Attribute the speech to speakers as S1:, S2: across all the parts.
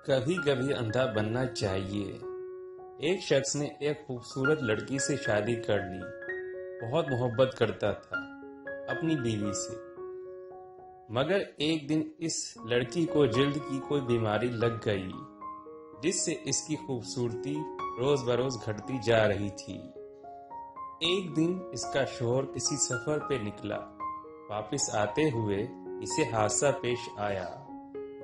S1: کبھی کبھی اندھا بننا چاہیے۔ ایک شخص نے ایک خوبصورت لڑکی سے شادی کر لی۔ بہت محبت کرتا تھا اپنی بیوی سے، مگر ایک دن اس لڑکی کو جلد کی کوئی بیماری لگ گئی جس سے اس کی خوبصورتی روز بروز گھٹتی جا رہی تھی۔ ایک دن اس کا شوہر کسی سفر پہ نکلا، واپس آتے ہوئے اسے حادثہ پیش آیا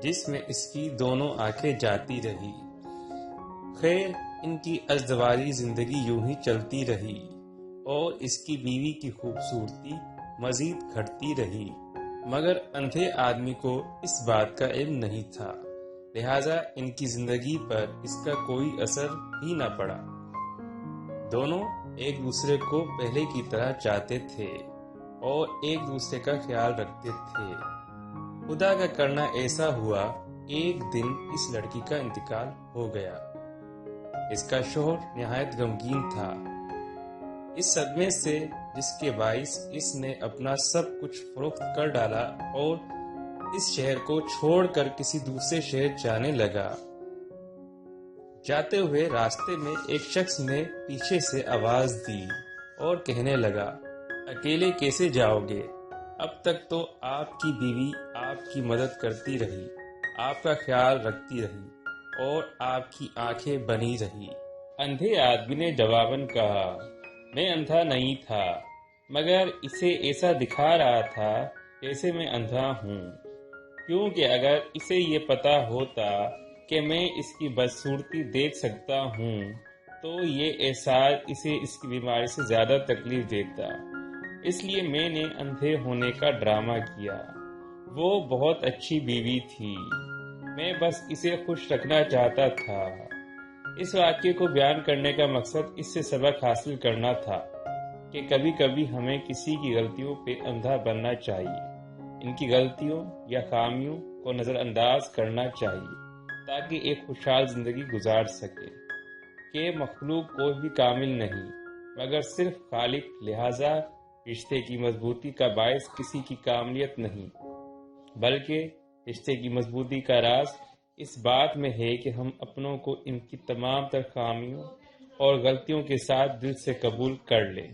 S1: جس میں اس کی دونوں آنکھیں جاتی رہی۔ خیر، ان کی ازدواجی زندگی یوں ہی چلتی رہی اور اس کی بیوی کی خوبصورتی مزید گھٹتی رہی، مگر اندھے آدمی کو اس بات کا علم نہیں تھا، لہذا ان کی زندگی پر اس کا کوئی اثر ہی نہ پڑا۔ دونوں ایک دوسرے کو پہلے کی طرح چاہتے تھے اور ایک دوسرے کا خیال رکھتے تھے۔ خدا کا کرنا ایسا ہوا، ایک دن اس لڑکی کا انتقال ہو گیا۔ اس کا شوہر نہایت غمگین تھا اس صدمے سے، جس کے باعث اس نے اپنا سب کچھ فروخت کر ڈالا اور اس شہر کو چھوڑ کر کسی دوسرے شہر جانے لگا۔ جاتے ہوئے راستے میں ایک شخص نے پیچھے سے آواز دی اور کہنے لگا، اکیلے کیسے جاؤ گے؟ اب تک تو آپ کی بیوی آپ کی مدد کرتی رہی، آپ کا خیال رکھتی رہی اور آپ کی آنکھیں بنی رہی۔ اندھے آدمی نے جواباً کہا، میں اندھا نہیں تھا، مگر اسے ایسا دکھا رہا تھا جیسے میں اندھا ہوں، کیونکہ اگر اسے یہ پتا ہوتا کہ میں اس کی بدصورتی دیکھ سکتا ہوں تو یہ احساس اسے اس کی بیماری سے زیادہ تکلیف دیتا، اس لیے میں نے اندھے ہونے کا ڈرامہ کیا۔ وہ بہت اچھی بیوی تھی، میں بس اسے خوش رکھنا چاہتا تھا۔ اس واقعے کو بیان کرنے کا مقصد اس سے سبق حاصل کرنا تھا کہ کبھی کبھی ہمیں کسی کی غلطیوں پہ اندھا بننا چاہیے، ان کی غلطیوں یا خامیوں کو نظر انداز کرنا چاہیے تاکہ ایک خوشحال زندگی گزار سکے۔ کہ مخلوق کوئی بھی کامل نہیں مگر صرف خالق، لہذا رشتے کی مضبوطی کا باعث کسی کی کاملیت نہیں، بلکہ رشتے کی مضبوطی کا راز اس بات میں ہے کہ ہم اپنوں کو ان کی تمام تر خامیوں اور غلطیوں کے ساتھ دل سے قبول کر لیں۔